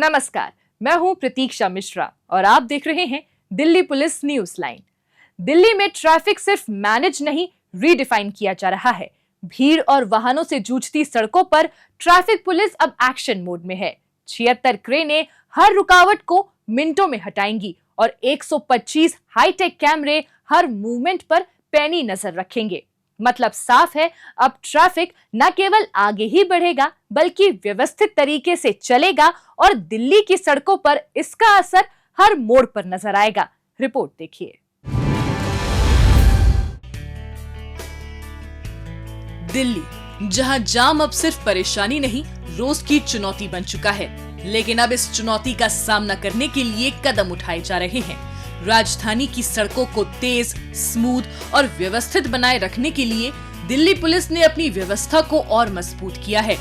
नमस्कार, मैं हूं प्रतीक्षा मिश्रा और आप देख रहे हैं Delhi police news line. Delhi में ट्रैफिक सिर्फ मैनेज नहीं, रीडिफाइन किया जा रहा है। भीड़ और वाहनों से जूझती सड़कों पर ट्रैफिक पुलिस अब एक्शन मोड में है। 76 क्रेनें हर रुकावट को मिनटों में हटाएंगी और 125 हाईटेक कैमरे हर मूवमेंट पर पैनी नजर रखेंगे। मतलब साफ है, अब ट्रैफिक न केवल आगे ही बढ़ेगा बल्कि व्यवस्थित तरीके से चलेगा और दिल्ली की सड़कों पर इसका असर हर मोड़ पर नजर आएगा। रिपोर्ट देखिए। दिल्ली, जहां जाम अब सिर्फ परेशानी नहीं, रोज की चुनौती बन चुका है, लेकिन अब इस चुनौती का सामना करने के लिए कदम उठाए जा रहे हैं। राजधानी की सड़कों को तेज, स्मूथ और व्यवस्थित बनाए रखने के लिए दिल्ली पुलिस ने अपनी व्यवस्था को और मजबूत किया है।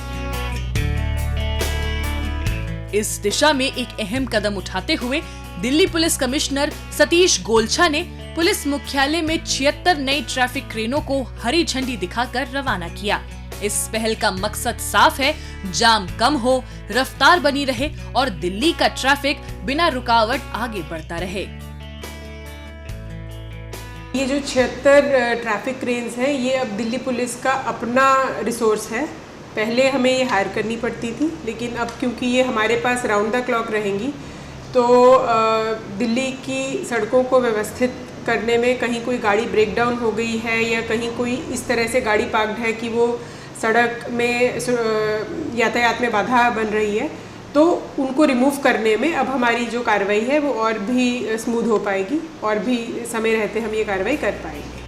इस दिशा में एक अहम कदम उठाते हुए दिल्ली पुलिस कमिश्नर सतीश गोलछा ने पुलिस मुख्यालय में 76 नई ट्रैफिक क्रेनों को हरी झंडी दिखाकर रवाना किया। इस पहल का मकसद साफ है, जाम कम हो, रफ्तार बनी रहे और दिल्ली का ट्रैफिक बिना रुकावट आगे बढ़ता रहे। ये जो 76 ट्रैफिक क्रेन्स हैं, ये अब दिल्ली पुलिस का अपना रिसोर्स है। पहले हमें ये हायर करनी पड़ती थी, लेकिन अब क्योंकि ये हमारे पास राउंड द क्लॉक रहेंगी, तो दिल्ली की सड़कों को व्यवस्थित करने में कहीं कोई गाड़ी ब्रेक डाउन हो गई है या कहीं कोई इस तरह से गाड़ी पार्क्ड है कि वो सड़क में यातायात में बाधा बन रही है, तो उनको रिमूव करने में अब हमारी जो कार्रवाई है वो और भी स्मूथ हो पाएगी और भी समय रहते हम ये कार्रवाई कर पाएंगे।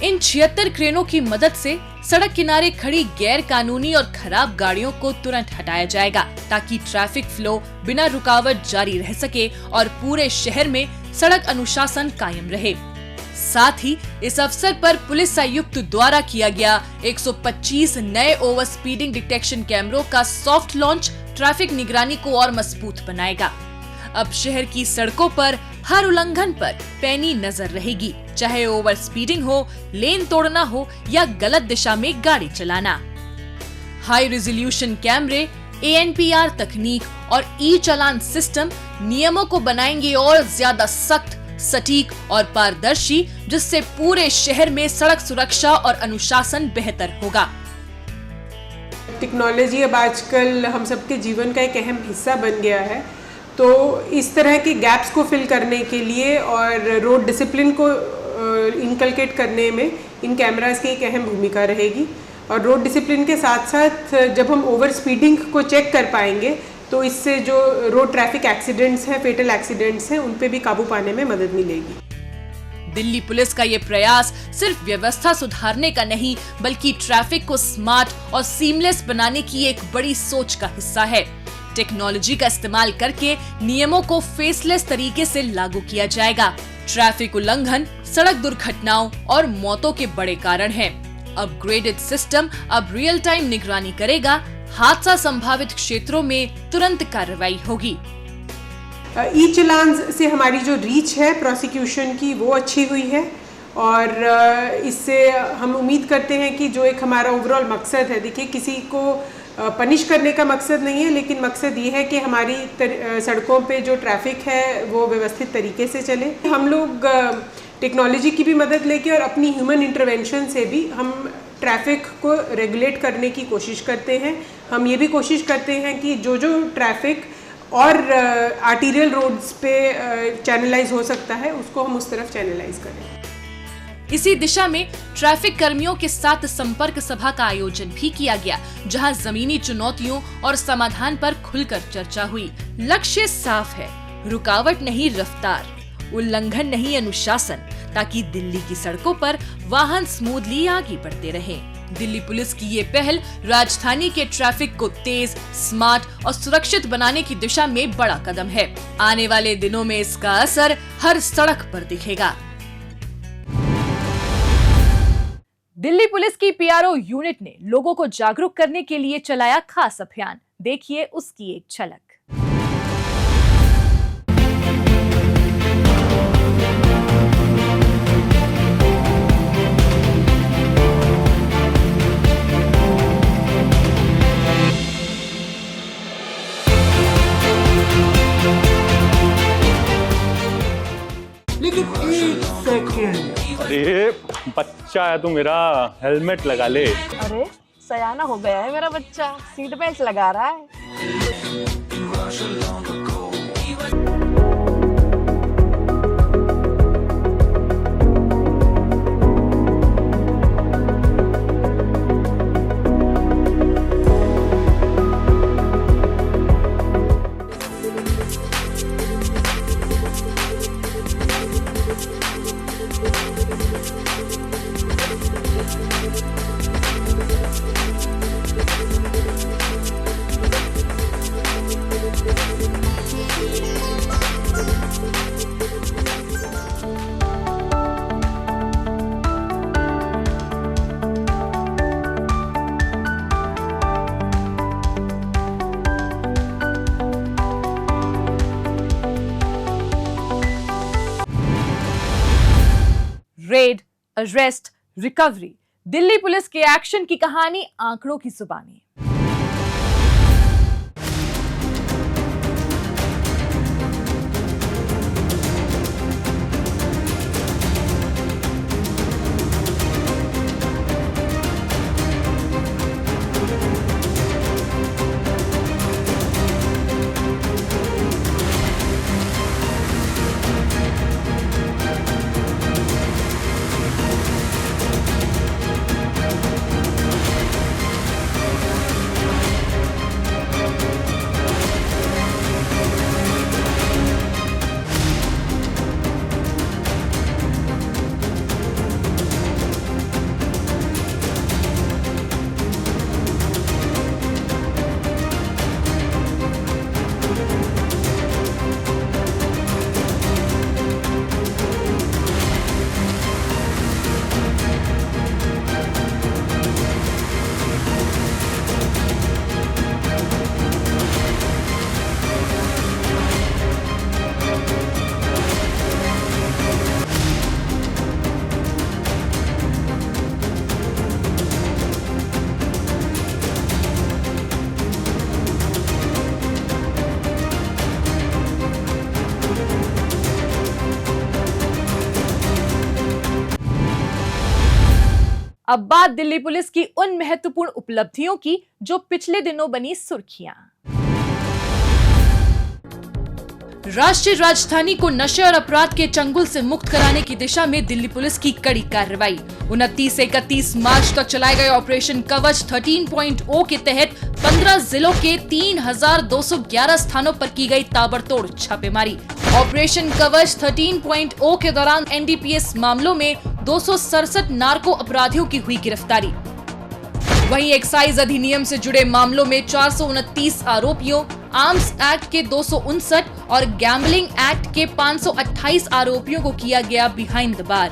इन 76 क्रेनों की मदद से सड़क किनारे खड़ी गैर कानूनी और खराब गाड़ियों को तुरंत हटाया जाएगा, ताकि ट्रैफिक फ्लो बिना रुकावट जारी रह सके और पूरे शहर में सड़क अनुशासन कायम रहे। साथ ही इस अवसर पर पुलिस आयुक्त द्वारा किया गया 125 नए ओवर स्पीडिंग डिटेक्शन कैमरों का सॉफ्ट लॉन्च ट्रैफिक निगरानी को और मजबूत बनाएगा। अब शहर की सड़कों पर हर उल्लंघन पर पैनी नजर रहेगी, चाहे ओवर स्पीडिंग हो, लेन तोड़ना हो या गलत दिशा में गाड़ी चलाना। हाई रेजोल्यूशन कैमरे, ANPR तकनीक और ई-चालान सिस्टम नियमों को बनाएंगे और ज्यादा सख्त, सटीक और पारदर्शी, जिससे पूरे शहर में सड़क सुरक्षा और अनुशासन बेहतर होगा। टेक्नोलॉजी अब आजकल हम सबके जीवन का एक अहम हिस्सा बन गया है, तो इस तरह के गैप्स को फिल करने के लिए और रोड डिसिप्लिन को इनकलकेट करने में इन कैमरास की एक अहम भूमिका रहेगी। और रोड डिसिप्लिन के साथ साथ जब हम ओवर स्पीडिंग को चेक कर पाएंगे, तो इससे जो रोड ट्रैफिक एक्सीडेंट्स हैं, फेटल एक्सीडेंट्स हैं, उन पे भी काबू पाने में मदद मिलेगी। दिल्ली पुलिस का ये प्रयास सिर्फ व्यवस्था सुधारने का नहीं, बल्कि ट्रैफिक को स्मार्ट और सीमलेस बनाने की एक बड़ी सोच का हिस्सा है। टेक्नोलॉजी का इस्तेमाल करके नियमों को फेसलेस तरीके से लागू किया जाएगा। ट्रैफिक उल्लंघन, सड़क दुर्घटनाओं और मौतों के बड़े कारण हैं। अपग्रेडेड सिस्टम अब रियल टाइम निगरानी करेगा, हादसा संभावित क्षेत्रों में तुरंत कार्रवाई होगी। ई-चालान से हमारी जो रीच है प्रोसिक्यूशन की, वो अच्छी हुई है और इससे हम उम्मीद करते हैं कि जो एक हमारा ओवरऑल मकसद है, देखिए किसी को पनिश करने का मकसद नहीं है, लेकिन मकसद ये है कि हमारी सड़कों पे जो ट्रैफिक है वो व्यवस्थित तरीके से चले। हम लोग टेक्नोलॉजी की भी मदद लेके और अपनी ह्यूमन इंटरवेंशन से भी हम ट्रैफिक को रेगुलेट करने की कोशिश करते हैं। हम ये भी कोशिश करते हैं कि जो ट्रैफिक और आर्टीरियल रोड्स पे चैनलाइज हो सकता है, उसको हम उस तरफ चैनलाइज करें। इसी दिशा में ट्रैफिक कर्मियों के साथ संपर्क सभा का आयोजन भी किया गया, जहां जमीनी चुनौतियों और समाधान पर खुलकर चर्चा हुई। लक्ष्य साफ है, रुकावट नहीं रफ्तार, उल्लंघन नहीं अनुशासन, ताकि दिल्ली की सड़कों पर वाहन स्मूथली आगे बढ़ते रहें। दिल्ली पुलिस की ये पहल राजधानी के ट्रैफिक को तेज, स्मार्ट और सुरक्षित बनाने की दिशा में बड़ा कदम है। आने वाले दिनों में इसका असर हर सड़क पर दिखेगा। दिल्ली पुलिस की PRO यूनिट ने लोगों को जागरूक करने के लिए चलाया खास अभियान। देखिए उसकी एक झलक। एक सेकंड। अरे बच्चा है तू मेरा, हेलमेट लगा ले। अरे सयाना हो गया है मेरा बच्चा, सीट बेल्ट लगा रहा है। Red, arrest, recovery, Delhi police के एक्शन की कहानी आंकड़ों की जुबानी। अब बात दिल्ली पुलिस की उन महत्वपूर्ण उपलब्धियों की जो पिछले दिनों बनी सुर्खियां। राष्ट्रीय राजधानी को नशे और अपराध के चंगुल से मुक्त कराने की दिशा में दिल्ली पुलिस की कड़ी कार्रवाई। 29 से 31 मार्च तक चलाए गए ऑपरेशन कवच 13.0 के तहत 15 जिलों के 3,211 स्थानों पर की गई ताबड़तोड़ छापेमारी। ऑपरेशन कवच 13.0 के दौरान एनडीपीएस मामलों में 267 नार्को अपराधियों की हुई गिरफ्तारी। वहीं एक्साइज अधिनियम से जुड़े मामलों में 429 आरोपियों, आर्म्स एक्ट के 259 और गैम्बलिंग एक्ट के 528 आरोपियों को किया गया बिहाइंड द बार।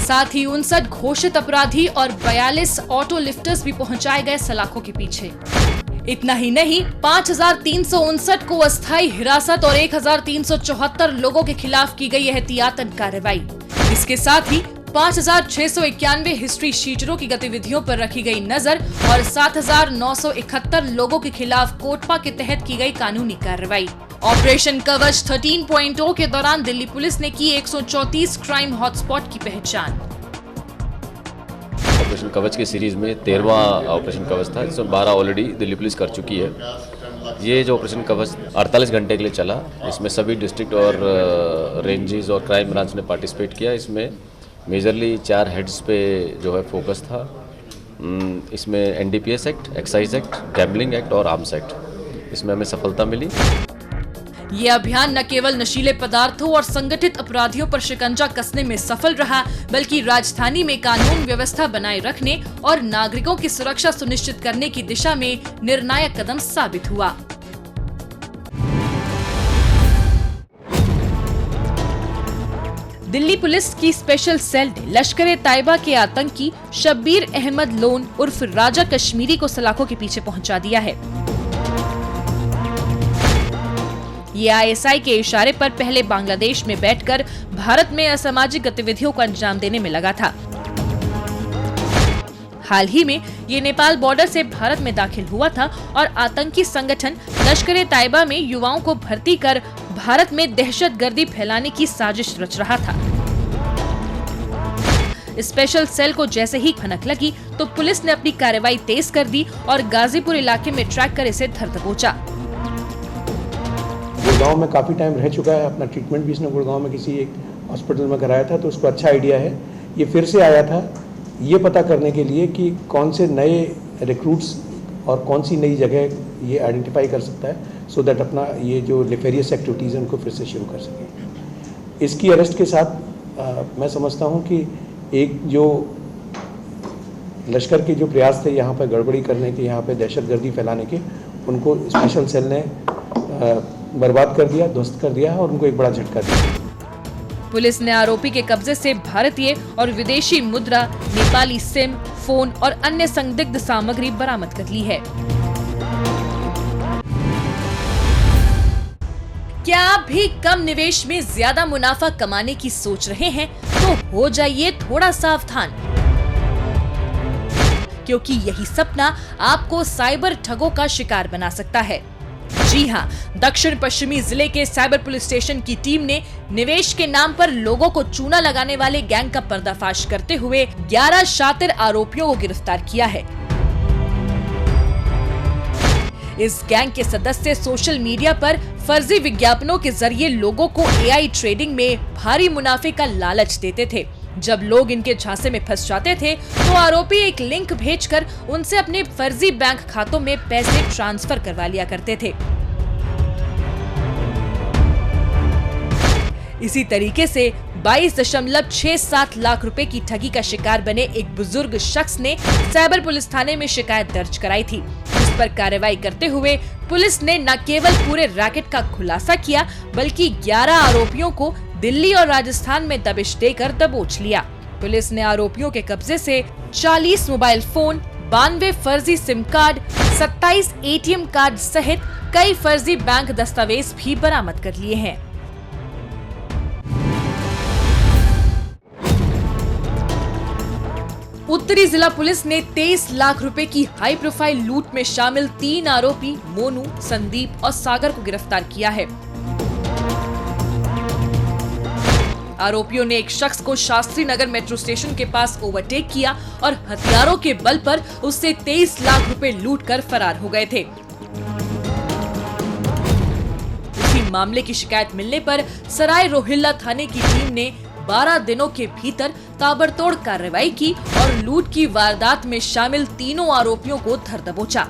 साथ ही 59 घोषित अपराधी और 42 ऑटो लिफ्टर्स भी पहुंचाए गए सलाखों के पीछे। इतना ही नहीं, 5,359 को अस्थायी हिरासत और 1,374 लोगों के खिलाफ की गई एहतियातन कार्रवाई। इसके साथ ही 5,691 हिस्ट्री शीटरों की गतिविधियों पर रखी गई नजर और 7,971 लोगों के खिलाफ कोटपा के तहत की गई कानूनी कार्रवाई। ऑपरेशन कवच 13.0 के दौरान दिल्ली पुलिस ने की 134 क्राइम हॉटस्पॉट की पहचान। ऑपरेशन कवच की सीरीज में 13वां ऑपरेशन कवच था, जिसमें 12 ऑलरेडी दिल्ली पुलिस कर चुकी है। ये जो ऑपरेशन कवच 48 घंटे के लिए चला, इसमें सभी डिस्ट्रिक्ट और रेंजेस और क्राइम ब्रांच ने पार्टिसिपेट किया। इसमें मेजरली 4 हेड्स पे जो है फोकस था। इसमें NDPS act, excise act, gambling act और आर्म्स एक्ट, इसमें हमें सफलता मिली। ये अभियान न केवल नशीले पदार्थों और संगठित अपराधियों पर शिकंजा कसने में सफल रहा, बल्कि राजधानी में कानून व्यवस्था बनाए रखने और नागरिकों की सुरक्षा सुनिश्चित करने की दिशा में निर्णायक कदम साबित हुआ। दिल्ली पुलिस की स्पेशल सेल ने लश्कर-ए-तैयबा के आतंकी शब्बीर अहमद लोन उर्फ राजा कश्मीरी को सलाखों के पीछे पहुंचा दिया है। ये आईएसआई के इशारे पर पहले बांग्लादेश में बैठकर भारत में असामाजिक गतिविधियों को अंजाम देने में लगा था। हाल ही में ये नेपाल बॉर्डर से भारत में दाखिल हुआ था और आतंकी संगठन लश्कर-ए-तैयबा में युवाओं को भर्ती कर भारत में दहशतगर्दी फैलाने की साजिश रच रहा था। स्पेशल सेल को जैसे ही भनक लगी तो पुलिस ने अपनी कार्रवाई तेज कर दी और गाजीपुर इलाके में ट्रैक कर इसे धर दबोचा। गुड़गांव में काफ़ी टाइम रह चुका है, अपना ट्रीटमेंट भी इसने गुड़गांव में किसी एक हॉस्पिटल में कराया था, तो उसको अच्छा आइडिया है। ये फिर से आया था ये पता करने के लिए कि कौन से नए रिक्रूट्स और कौन सी नई जगह ये आइडेंटिफाई कर सकता है, सो दैट अपना ये जो नेफेरियस एक्टिविटीज़ हैं उनको फिर से शुरू कर सके। इसकी अरेस्ट के साथ मैं समझता हूँ कि एक जो लश्कर के जो प्रयास थे यहाँ पर गड़बड़ी करने के, यहाँ पे दहशतगर्दी फैलाने के, उनको स्पेशल सेल ने बर्बाद कर दिया, ध्वस्त कर दिया और उनको एक बड़ा झटका दिया। पुलिस ने आरोपी के कब्जे से भारतीय और विदेशी मुद्रा, नेपाली सिम, फोन और अन्य संदिग्ध सामग्री बरामद कर ली है। क्या आप भी कम निवेश में ज्यादा मुनाफा कमाने की सोच रहे हैं? तो हो जाइए थोड़ा सावधान, क्योंकि यही सपना आपको साइबर ठगों का शिकार बना सकता है। जी हां, दक्षिण पश्चिमी जिले के साइबर पुलिस स्टेशन की टीम ने निवेश के नाम पर लोगों को चूना लगाने वाले गैंग का पर्दाफाश करते हुए 11 शातिर आरोपियों को गिरफ्तार किया है। इस गैंग के सदस्य सोशल मीडिया पर फर्जी विज्ञापनों के जरिए लोगों को एआई ट्रेडिंग में भारी मुनाफे का लालच देते थे। जब लोग इनके झांसे में फंस जाते थे तो आरोपी एक लिंक भेजकर उनसे अपने फर्जी बैंक खातों में पैसे ट्रांसफर करवा लिया करते थे। इसी तरीके से 22.67 लाख रुपए की ठगी का शिकार बने एक बुजुर्ग शख्स ने साइबर पुलिस थाने में शिकायत दर्ज कराई थी। इस पर कार्रवाई करते हुए पुलिस ने न केवल पूरे रैकेट का खुलासा किया, बल्कि 11 आरोपियों को दिल्ली और राजस्थान में दबिश देकर दबोच लिया। पुलिस ने आरोपियों के कब्जे से 40 मोबाइल फोन, 92 फर्जी सिम कार्ड, 27 एटीएम कार्ड सहित कई फर्जी बैंक दस्तावेज भी बरामद कर लिए हैं। उत्तरी जिला पुलिस ने 23 लाख रुपए की हाई प्रोफाइल लूट में शामिल 3 आरोपी मोनू, संदीप और सागर को गिरफ्तार किया है। आरोपियों ने एक शख्स को शास्त्री नगर मेट्रो स्टेशन के पास ओवरटेक किया और हथियारों के बल पर उससे 23 लाख रुपए लूटकर फरार हो गए थे। इसी मामले की शिकायत मिलने पर सराय रोहिल्ला थाने की टीम ने 12 दिनों के भीतर ताबड़तोड़ कार्रवाई की और लूट की वारदात में शामिल तीनों आरोपियों को धर दबोचा।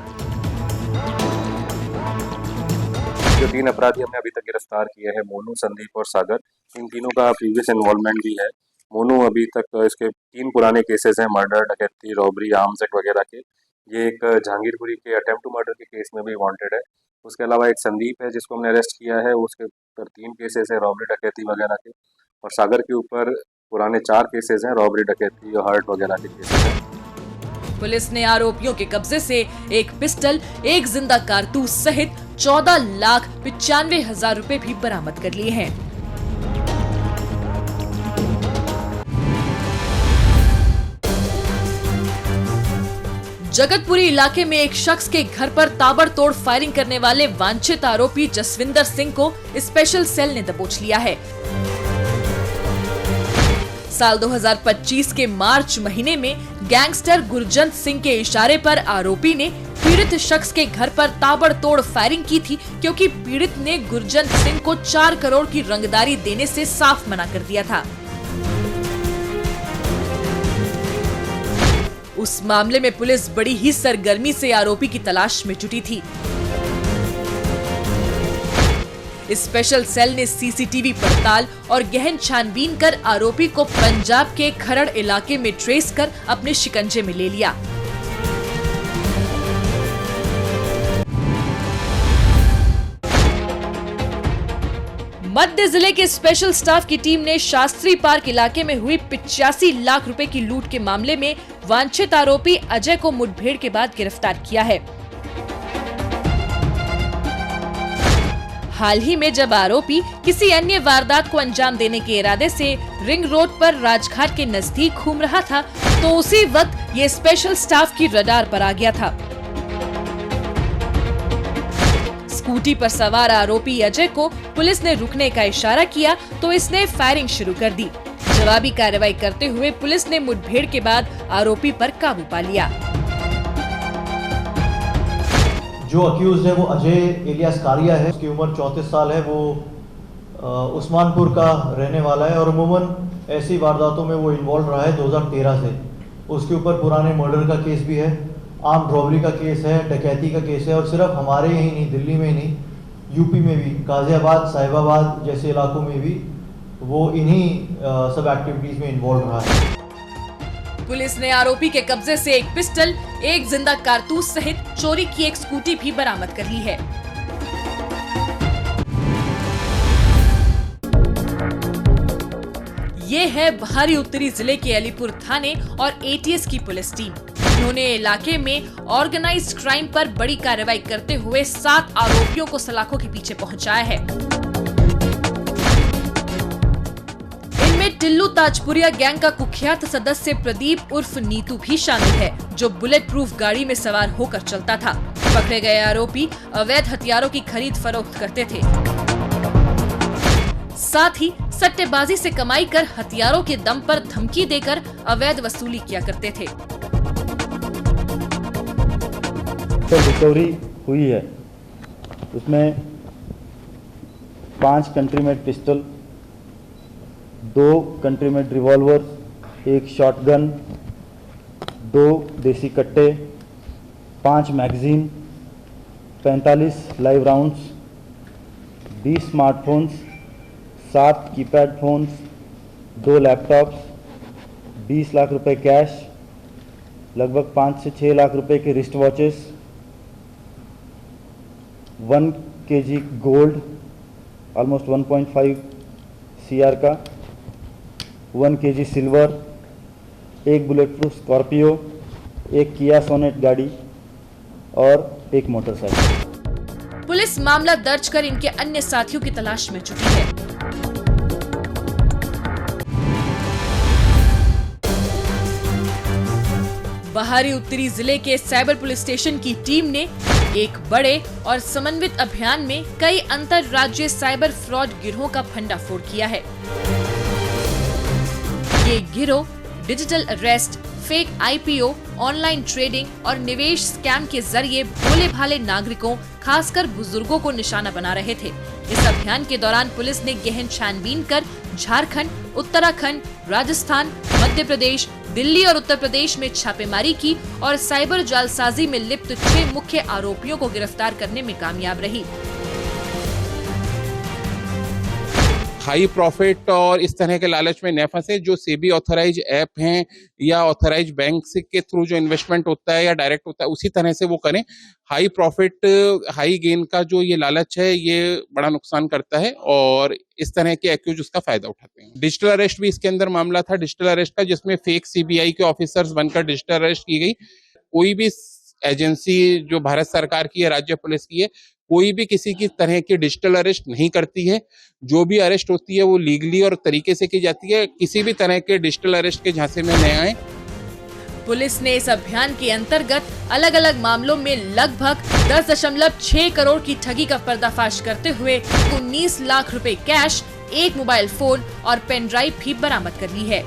जो 3 अपराधी हमने अभी तक गिरफ्तार किए हैं, मोनू, संदीप और सागर, इन तीनों का प्रीवियस इन्वॉल्वमेंट भी है। मोनू अभी तक इसके 3 पुराने केसेस हैं, मर्डर, डकैती, रॉबरी, आर्म्स एक्ट वगैरह के। ये एक जहांगीरपुरी के अटेम्प्ट टू मर्डर के केस में भी वांटेड है। उसके अलावा एक संदीप है जिसको हमने अरेस्ट किया है, उसके ऊपर 3 केसेस है, रॉबरी, डकैती वगैरह के। और सागर के ऊपर पुराने 4 केसेस हैं, रॉबरी, डकैती और हर्ट वगैरह के केसेस हैं। पुलिस ने आरोपियों के कब्जे से एक पिस्टल, एक जिंदा कारतूस सहित 14,95,000 रुपए भी बरामद कर लिए हैं। जगतपुरी इलाके में एक शख्स के घर पर ताबड़तोड़ फायरिंग करने वाले वांछित आरोपी जसविंदर सिंह को स्पेशल सेल ने दबोच लिया है। साल 2025 के मार्च महीने में गैंगस्टर गुरजंत सिंह के इशारे पर आरोपी ने पीड़ित शख्स के घर पर ताबड़तोड़ फायरिंग की थी, क्योंकि पीड़ित ने गुरजंत सिंह को 4 करोड़ की रंगदारी देने से साफ मना कर दिया था। उस मामले में पुलिस बड़ी ही सरगर्मी से आरोपी की तलाश में जुटी थी। स्पेशल सेल ने सीसीटीवी पड़ताल और गहन छानबीन कर आरोपी को पंजाब के खरड़ इलाके में ट्रेस कर अपने शिकंजे में ले लिया। मध्य जिले के स्पेशल स्टाफ की टीम ने शास्त्री पार्क इलाके में हुई 85 लाख रुपए की लूट के मामले में वांछित आरोपी अजय को मुठभेड़ के बाद गिरफ्तार किया है। हाल ही में जब आरोपी किसी अन्य वारदात को अंजाम देने के इरादे से रिंग रोड पर राजघाट के नजदीक घूम रहा था, तो उसी वक्त ये स्पेशल स्टाफ की रडार पर आ गया था। स्कूटी पर सवार आरोपी अजय को पुलिस ने रुकने का इशारा किया तो इसने फायरिंग शुरू कर दी। जवाबी कार्रवाई करते हुए पुलिस ने मुठभेड़ के बाद आरोपी पर काबू पा लिया। जो अक्यूज है वो अजय इलियास कारिया है, उसकी उम्र 34 साल है। वो उस्मानपुर का रहने वाला है और अमूमन ऐसी वारदातों में वो इन्वॉल्व रहा है 2013 से। उसके ऊपर पुराने मर्डर का केस भी है, आर्म्ड रॉबरी का केस है, डकैती का केस है और सिर्फ हमारे ही नहीं, दिल्ली में ही नहीं, यूपी में भी, गाजियाबाद, साहिबाबाद जैसे इलाकों में भी वो इन्हीं सब एक्टिविटीज में इन्वॉल्व रहा है। पुलिस ने आरोपी के कब्जे से एक पिस्टल, एक जिंदा कारतूस सहित चोरी की एक स्कूटी भी बरामद कर ली है। ये है बाहरी उत्तरी जिले के अलीपुर थाने और एटीएस की पुलिस टीम। उन्होंने इलाके में ऑर्गेनाइज्ड क्राइम पर बड़ी कार्रवाई करते हुए 7 आरोपियों को सलाखों के पीछे पहुंचाया है। इनमें टिल्लू ताजपुरिया गैंग का कुख्यात सदस्य प्रदीप उर्फ नीतू भी शामिल है, जो बुलेट प्रूफ गाड़ी में सवार होकर चलता था। पकड़े गए आरोपी अवैध हथियारों की खरीद फरोख्त करते थे, साथ ही सट्टेबाजी से कमाई कर हथियारों के दम पर धमकी देकर अवैध वसूली किया करते थे। तो रिकवरी हुई है, उसमें 5 country made pistol, 2 country made revolver, 1 shotgun, 2 देसी कट्टे, 5 magazine, 45 live rounds, 20 smartphones, 7 keypad phones, 2 laptops, 20 lakh रुपए कैश, लगभग 5 से 6 लाख रुपए के wrist watches, 1 kg gold, almost 1.5 CR का, 1 kg silver, 1 bullet proof Scorpio, 1 किया सोनेट गाड़ी और 1 मोटरसाइकिल। पुलिस मामला दर्ज कर इनके अन्य साथियों की तलाश में जुटी है। बाहरी उत्तरी जिले के साइबर पुलिस स्टेशन की टीम ने एक बड़े और समन्वित अभियान में कई अंतरराज्यीय साइबर फ्रॉड गिरोह का भंडाफोड़ किया है। ये गिरोह digital arrest, fake IPO, online trading और निवेश स्कैम के जरिए भोले भाले नागरिकों, खासकर बुजुर्गों को निशाना बना रहे थे। इस अभियान के दौरान पुलिस ने गहन छानबीन कर झारखंड, उत्तराखंड, राजस्थान, मध्य प्रदेश, दिल्ली और उत्तर प्रदेश में छापेमारी की और साइबर जालसाजी में लिप्त 6 मुख्य आरोपियों को गिरफ्तार करने में कामयाब रही। हाई प्रॉफिट और इस तरह के लालच में न फंसे। जो सेबी ऑथराइज ऐप हैं या ऑथराइज बैंक से के थ्रू जो इन्वेस्टमेंट होता है या डायरेक्ट होता है, उसी तरह से वो करें। हाई प्रॉफिट, हाई गेन का जो ये लालच है, ये बड़ा नुकसान करता है और इस तरह के एक्यूज उसका फायदा उठाते हैं। डिजिटल अरेस्ट भी इसके अंदर मामला था, डिजिटल अरेस्ट का, जिसमें फेक CBI के ऑफिसर्स बनकर डिजिटल अरेस्ट की गई। कोई भी एजेंसी जो भारत सरकार की है, राज्य पुलिस की है, कोई भी किसी की तरह की डिजिटल अरेस्ट नहीं करती है। जो भी अरेस्ट होती है वो लीगली और तरीके से की जाती है। किसी भी तरह के डिजिटल अरेस्ट के झांसे में न आए। पुलिस ने इस अभियान के अंतर्गत अलग अलग मामलों में लगभग 10.6 करोड़ की ठगी का पर्दाफाश करते हुए 19 लाख रुपए कैश, 1 मोबाइल फोन और पेन ड्राइव भी बरामद कर ली है।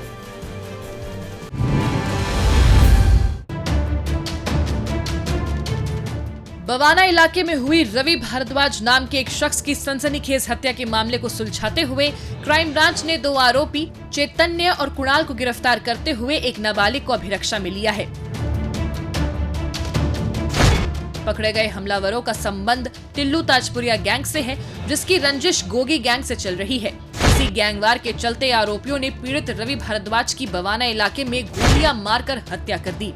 बवाना इलाके में हुई रवि भारद्वाज नाम के एक शख्स की सनसनीखेज हत्या के मामले को सुलझाते हुए क्राइम ब्रांच ने 2 आरोपी चैतन्य और कुणाल को गिरफ्तार करते हुए एक नाबालिग को अभिरक्षा में लिया है। पकड़े गए हमलावरों का संबंध टिल्लू ताजपुरिया गैंग से है, जिसकी रंजिश गोगी गैंग से चल रही है। इसी गैंगवार के चलते आरोपियों ने पीड़ित रवि भारद्वाज की बवाना इलाके में गोलियां मारकर हत्या कर दी।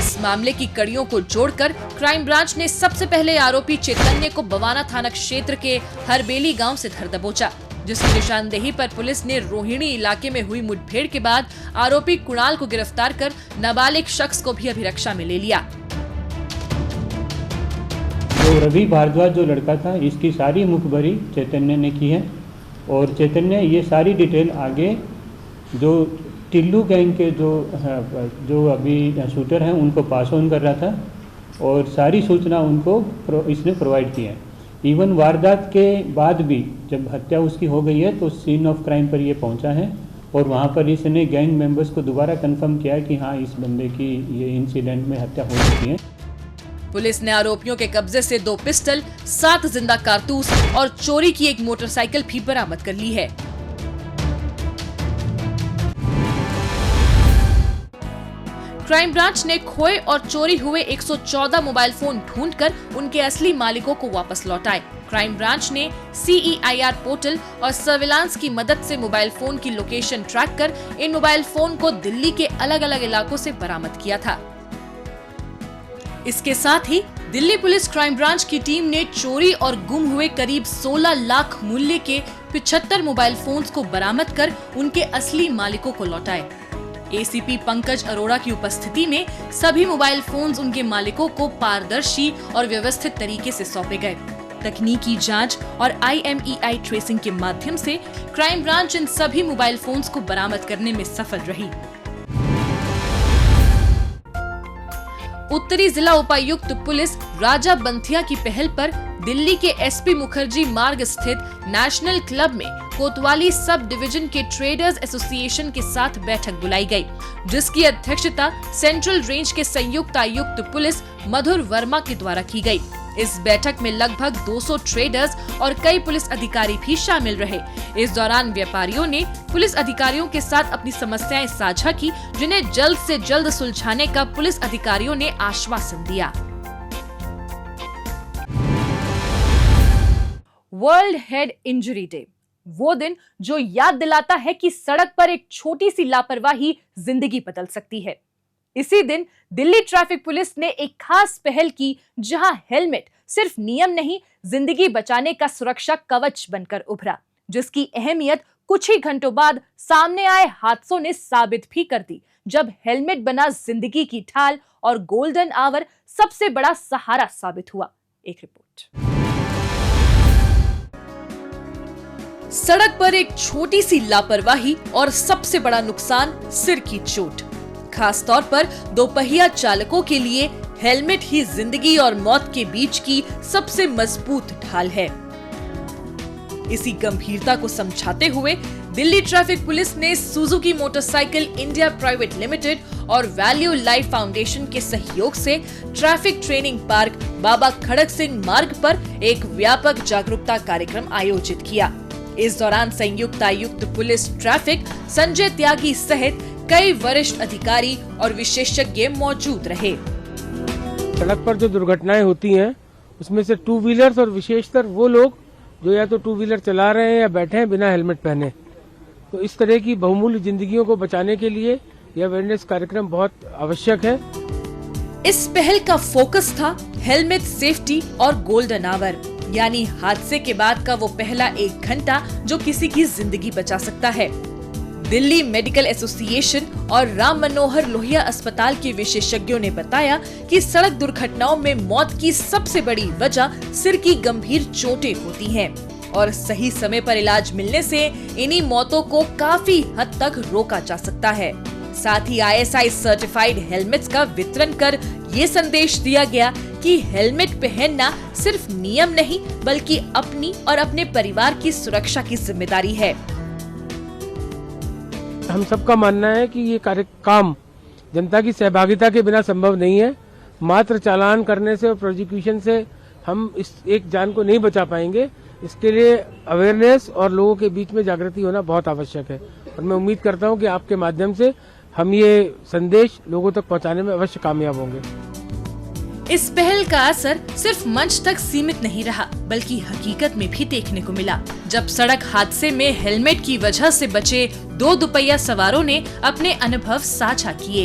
इस मामले की कड़ियों को जोड़कर क्राइम ब्रांच ने सबसे पहले आरोपी चैतन्य को बवाना थाना क्षेत्र के हरबेली गांव से धर दबोचा, जिसकी निशानदेही पर पुलिस ने रोहिणी इलाके में हुई मुठभेड़ के बाद आरोपी कुणाल को गिरफ्तार कर नाबालिग शख्स को भी अभिरक्षा में ले लिया। तो रवि भारद्वाज जो लड़का था, इसकी सारी मुखबरी चैतन्य ने की है और चैतन्य ये सारी डिटेल आगे जो टिल्लू गैंग के जो अभी शूटर हैं उनको पास ऑन कर रहा था और सारी सूचना उनको इसने प्रोवाइड की है। इवन वारदात के बाद भी जब हत्या उसकी हो गई है तो सीन ऑफ क्राइम पर ये पहुंचा है और वहाँ पर इसने गैंग मेंबर्स को दोबारा कंफर्म किया है कि हाँ, इस बंदे की ये इंसिडेंट में हत्या हो चुकी है। पुलिस ने आरोपियों के कब्जे से 2 पिस्टल, 7 जिंदा कारतूस और चोरी की एक मोटरसाइकिल भी बरामद कर ली है। क्राइम ब्रांच ने खोए और चोरी हुए 114 मोबाइल फोन ढूंढकर उनके असली मालिकों को वापस लौटाए। क्राइम ब्रांच ने CEIR पोर्टल और सर्विलांस की मदद से मोबाइल फोन की लोकेशन ट्रैक कर इन मोबाइल फोन को दिल्ली के अलग अलग इलाकों से बरामद किया था। इसके साथ ही दिल्ली पुलिस क्राइम ब्रांच की टीम ने चोरी और गुम हुए करीब 16 लाख मूल्य के 75 मोबाइल फोन्स को बरामद कर उनके असली मालिकों को लौटाए। ACP पंकज अरोड़ा की उपस्थिति में सभी मोबाइल फोन्स उनके मालिकों को पारदर्शी और व्यवस्थित तरीके से सौंपे गए। तकनीकी जांच और IMEI ट्रेसिंग के माध्यम से क्राइम ब्रांच इन सभी मोबाइल फोन्स को बरामद करने में सफल रही। उत्तरी जिला उपायुक्त पुलिस राजा बंथिया की पहल पर दिल्ली के SP मुखर्जी मार्ग स्थित नेशनल क्लब में कोतवाली सब डिवीजन के ट्रेडर्स एसोसिएशन के साथ बैठक बुलाई गई, जिसकी अध्यक्षता सेंट्रल रेंज के संयुक्त आयुक्त पुलिस मधुर वर्मा के द्वारा की गई। इस बैठक में लगभग 200 ट्रेडर्स और कई पुलिस अधिकारी भी शामिल रहे। इस दौरान व्यापारियों ने पुलिस अधिकारियों के साथ अपनी समस्याएं साझा की, जिन्हें जल्द से जल्द सुलझाने का पुलिस अधिकारियों ने आश्वासन दिया। वर्ल्ड हेड इंजरी डे, वो दिन जो याद दिलाता है कि सड़क पर एक छोटी सी लापरवाही जिंदगी बदल सकती है। इसी दिन दिल्ली ट्रैफिक पुलिस ने एक खास पहल की, जहां हेलमेट सिर्फ नियम नहीं, जिंदगी बचाने का सुरक्षा कवच बनकर उभरा, जिसकी अहमियत कुछ ही घंटों बाद सामने आए हादसों ने साबित भी कर दी, जब हेलमेट बना जिंदगी की ढाल और गोल्डन आवर सबसे बड़ा सहारा साबित हुआ। एक रिपोर्ट। सड़क पर एक छोटी सी लापरवाही और सबसे बड़ा नुकसान सिर की चोट। खास तौर पर दोपहिया चालकों के लिए हेलमेट ही जिंदगी और मौत के बीच की सबसे मजबूत ढाल है। इसी गंभीरता को समझाते हुए दिल्ली ट्रैफिक पुलिस ने Suzuki motorcycle India private limited और वैल्यू लाइफ फाउंडेशन के सहयोग से ट्रैफिक ट्रेनिंग पार्क बाबा खड़क सिंह मार्ग पर एक व्यापक जागरूकता कार्यक्रम आयोजित किया। इस दौरान संयुक्त आयुक्त पुलिस ट्रैफिक संजय त्यागी सहित कई वरिष्ठ अधिकारी और विशेषज्ञ मौजूद रहे। सड़क पर जो दुर्घटनाएं होती हैं उसमें से 2 व्हीलर्स और विशेषकर वो लोग जो या तो 2 व्हीलर चला रहे हैं या बैठे हैं बिना हेलमेट पहने, तो इस तरह की बहुमूल्य जिंदगियों को बचाने के लिए यह अवेयरनेस कार्यक्रम बहुत आवश्यक है। इस पहल का फोकस था हेलमेट सेफ्टी और गोल्डन आवर, यानी हादसे के बाद का वो पहला 1 घंटा जो किसी की जिंदगी बचा सकता है। दिल्ली मेडिकल एसोसिएशन और राम मनोहर लोहिया अस्पताल के विशेषज्ञों ने बताया कि सड़क दुर्घटनाओं में मौत की सबसे बड़ी वजह सिर की गंभीर चोटें होती हैं और सही समय पर इलाज मिलने से इन्हीं मौतों को काफी हद तक रोका जा सकता है। साथ ही ISI सर्टिफाइड हेलमेट्स का वितरण कर ये संदेश दिया गया कि हेलमेट पहनना सिर्फ नियम नहीं बल्कि अपनी और अपने परिवार की सुरक्षा की जिम्मेदारी है। हम सबका मानना है कि ये काम जनता की सहभागिता के बिना संभव नहीं है। मात्र चालान करने से और प्रोसिक्यूशन से हम इस एक जान को नहीं बचा पाएंगे। इसके लिए अवेयरनेस और लोगों के बीच में जागृति होना बहुत आवश्यक है और मैं उम्मीद करता हूं कि आपके माध्यम से हम ये संदेश लोगों तक पहुंचाने में अवश्य कामयाब होंगे। इस पहल का असर सिर्फ मंच तक सीमित नहीं रहा बल्कि हकीकत में भी देखने को मिला, जब सड़क हादसे में हेलमेट की वजह से बचे 2 दुपहिया सवारों ने अपने अनुभव साझा किए।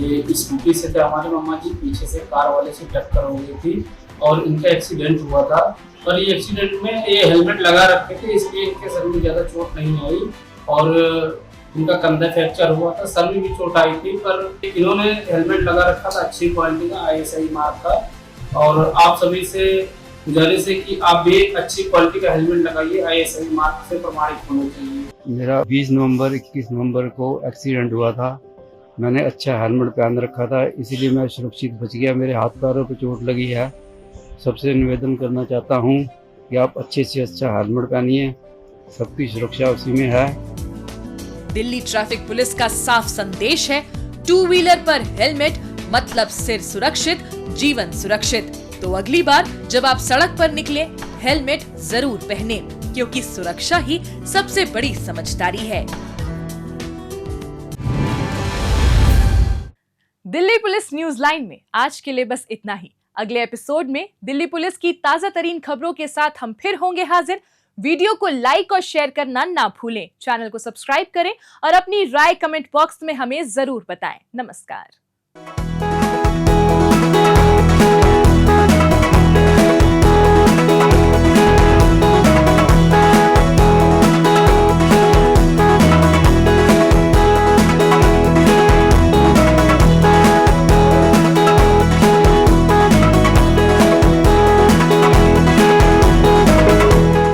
ये स्कूटी से थे हमारे मामा जी, पीछे से कार वाले से टक्कर हो गई थी और इनका एक्सीडेंट हुआ था। पर ये एक्सीडेंट में ये हेलमेट लगा रखे थे, इसलिए इनके सर में ज्यादा चोट नहीं आई और इनका कंधा फ्रैक्चर हुआ था, सर में भी चोट आई थी। पर इन्होंने हेलमेट लगा रखा था अच्छी क्वालिटी का ISI मार्क का, और आप सभी से गुजारिश है कि आप भी अच्छी क्वालिटी का हेलमेट लगाइए, ISI मार्क से प्रमाणित होना चाहिए। मेरा 20 नवंबर 21 नवंबर को एक्सीडेंट हुआ था। मैंने अच्छा हेलमेट पहन रखा था, इसीलिए मैं सुरक्षित बच गया। मेरे हाथ पैरों पे चोट लगी है सबसे निवेदन करना चाहता हूँ कि आप अच्छे से अच्छा हेलमेट पहनिए, सबकी सुरक्षा उसी में है। दिल्ली ट्रैफिक पुलिस का साफ संदेश है, 2 व्हीलर पर हेलमेट मतलब सिर सुरक्षित, जीवन सुरक्षित। तो अगली बार जब आप सड़क पर निकले, हेलमेट जरूर पहने, क्योंकि सुरक्षा ही सबसे बड़ी समझदारी है। दिल्ली पुलिस न्यूज लाइन में आज के लिए बस इतना ही। अगले एपिसोड में दिल्ली पुलिस की ताजा तरीन खबरों के साथ हम फिर होंगे हाजिर। वीडियो को लाइक और शेयर करना ना भूलें, चैनल को सब्सक्राइब करें और अपनी राय कमेंट बॉक्स में हमें जरूर बताएं। नमस्कार।